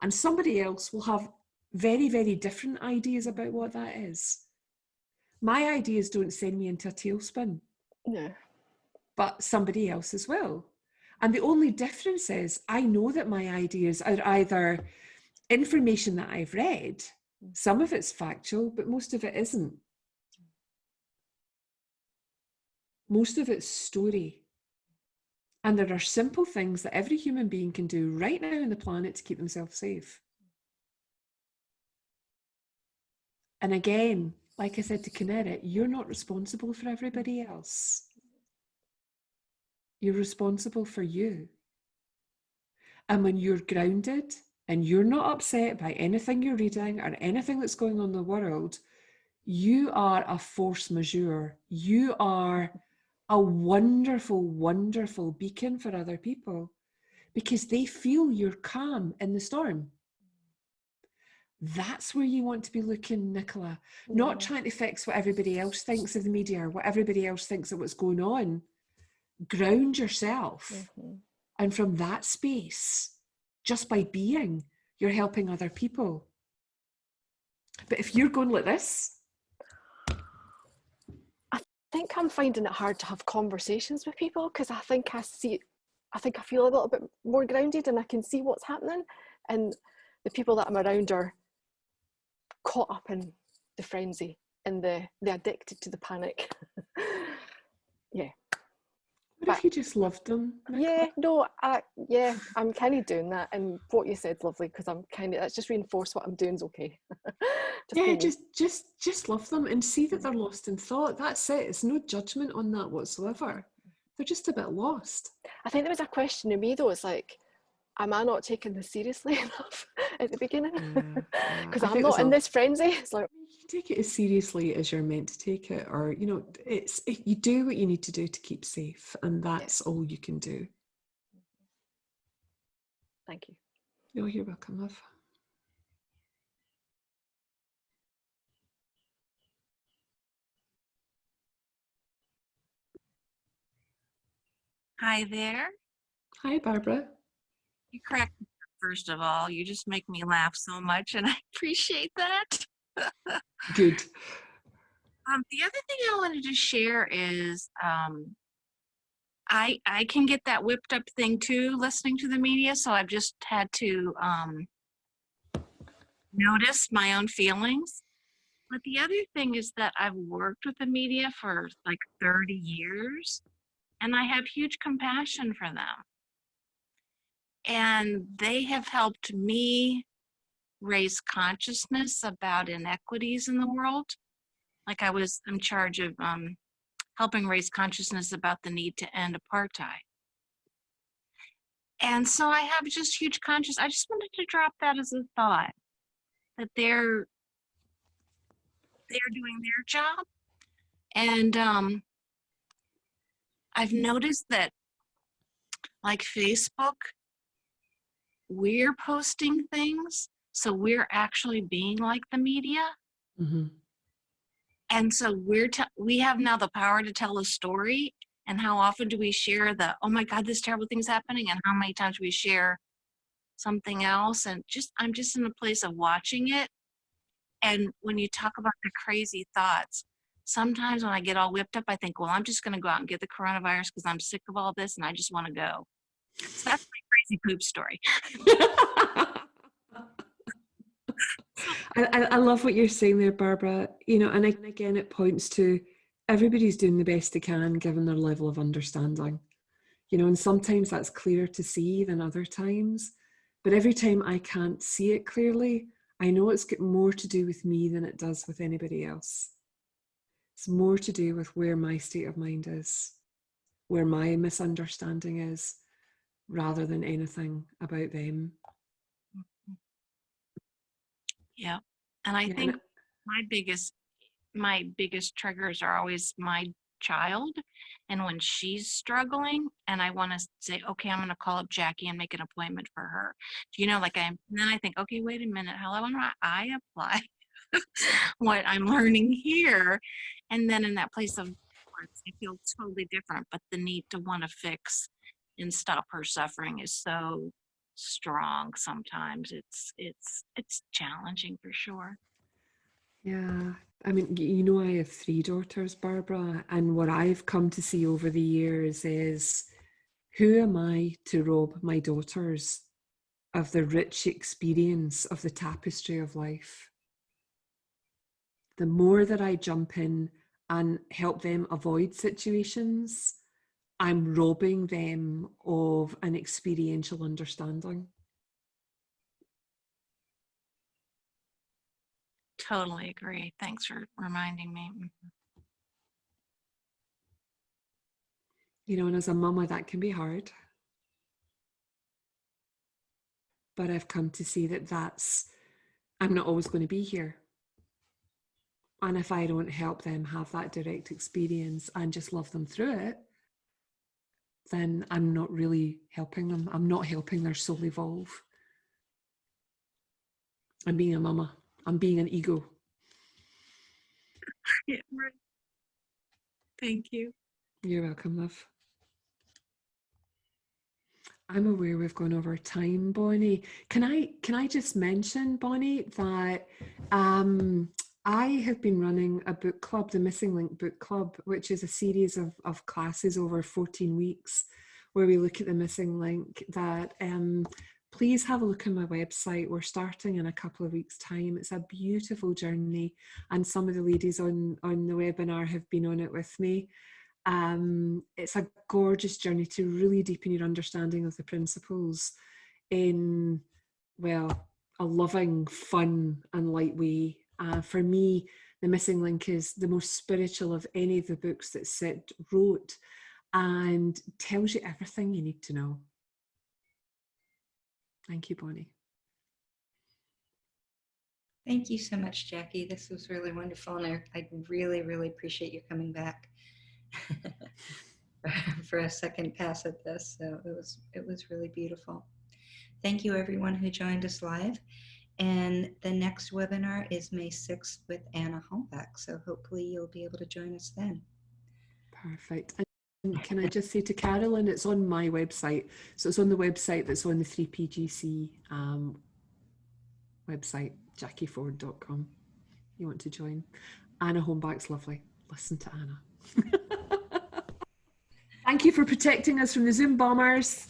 Speaker 2: And somebody else will have very, very different ideas about what that is. My ideas don't send me into a tailspin. No. But somebody else's will. And the only difference is I know that my ideas are either information that I've read, some of it's factual, but most of it isn't. Most of it's story. And there are simple things that every human being can do right now on the planet to keep themselves safe. And again, like I said to Kineret, you're not responsible for everybody else. You're responsible for you. And when you're grounded and you're not upset by anything you're reading or anything that's going on in the world, you are a force majeure. You are a wonderful, wonderful beacon for other people because they feel your calm in the storm. That's where you want to be looking, Nicola. Not trying to fix what everybody else thinks of the media or what everybody else thinks of what's going on. Ground yourself. And from that space, just by being, you're helping other people. But if you're going like this,
Speaker 5: I think I'm finding it hard to have conversations with people because I think I feel a little bit more grounded and I can see what's happening. And the people that I'm around are caught up in the frenzy and they're addicted to the panic. Yeah.
Speaker 2: What if you just loved them?
Speaker 5: Nicola? I'm kind of doing that, and what you said's lovely because that's just reinforced what I'm doing's okay.
Speaker 2: just love them and see that they're lost in thought. That's it. It's no judgment on that whatsoever. They're just a bit lost.
Speaker 5: I think there was a question in me though. It's like, am I not taking this seriously enough at the beginning? Because
Speaker 2: I
Speaker 5: I'm
Speaker 2: think
Speaker 5: not in this frenzy. It's like,
Speaker 2: you take it as seriously as you're meant to take it, or you do what you need to do to keep safe, and that's all you can do.
Speaker 5: thank you.
Speaker 2: No, you're welcome, love.
Speaker 6: Hi there.
Speaker 2: Hi, Barbara.
Speaker 6: You crack me up, first of all. You just make me laugh so much, and I appreciate that.
Speaker 2: Good.
Speaker 6: The other thing I wanted to share is I can get that whipped up thing too, listening to the media. So I've just had to notice my own feelings. But the other thing is that I've worked with the media for like 30 years, and I have huge compassion for them. And they have helped me raise consciousness about inequities in the world. Like I was in charge of helping raise consciousness about the need to end apartheid. And so I have just huge conscious. I just wanted to drop that as a thought, that they're doing their job. And I've noticed that, like Facebook, we're posting things, so we're actually being like the media.
Speaker 2: Mm-hmm.
Speaker 6: And so we have now the power to tell a story. And how often do we share oh my God, this terrible thing's happening? And how many times do we share something else? And I'm just in a place of watching it. And when you talk about the crazy thoughts, sometimes when I get all whipped up, I think, well, I'm just going to go out and get the coronavirus because I'm sick of all this and I just want to go. So that's my crazy poop story.
Speaker 2: I love what you're saying there, Barbara. And again, it points to everybody's doing the best they can given their level of understanding. And sometimes that's clearer to see than other times. But every time I can't see it clearly, I know it's got more to do with me than it does with anybody else. It's more to do with where my state of mind is, where my misunderstanding is, rather than anything about them.
Speaker 6: Yeah. And I think my biggest triggers are always my child. And when she's struggling and I want to say, okay, I'm going to call up Jacquie and make an appointment for her. And then I think, okay, wait a minute, how do I apply what I'm learning here? And then in that place of, I feel totally different, but the need to want to fix and stop her suffering is so strong. Sometimes it's challenging for sure.
Speaker 2: Yeah, I mean, I have 3 daughters, Barbara, and what I've come to see over the years is, who am I to rob my daughters of the rich experience of the tapestry of life? The more that I jump in and help them avoid situations, I'm robbing them of an experiential understanding.
Speaker 6: Totally agree. Thanks for reminding me.
Speaker 2: And as a mama, that can be hard. But I've come to see that I'm not always going to be here. And if I don't help them have that direct experience and just love them through it, then I'm not really helping them. I'm not helping their soul evolve. I'm being a mama. I'm being an ego.
Speaker 6: Yeah, right. Thank you.
Speaker 2: You're welcome, love. I'm aware we've gone over time, Bonnie. Can I just mention, Bonnie, that I have been running a book club, the Missing Link Book Club, which is a series of classes over 14 weeks where we look at the missing link. That please have a look on my website. We're starting in a couple of weeks' time. It's a beautiful journey, and some of the ladies on the webinar have been on it with me. It's a gorgeous journey to really deepen your understanding of the principles in, well, a loving, fun and light way. For me, The Missing Link is the most spiritual of any of the books that Sid wrote, and tells you everything you need to know. Thank you, Bonnie.
Speaker 1: Thank you so much, Jacquie. This was really wonderful, and I really, really appreciate you coming back for a second pass at this. So it was really beautiful. Thank you, everyone who joined us live. And the next webinar is May 6th with Anna Holmbeck. So hopefully you'll be able to join us then.
Speaker 2: Perfect. And can I just say to Carolyn, it's on my website. So it's on the website that's on the 3PGC website, JacquieForde.com. You want to join? Anna Holmbeck's lovely. Listen to Anna. Thank you for protecting us from the Zoom bombers.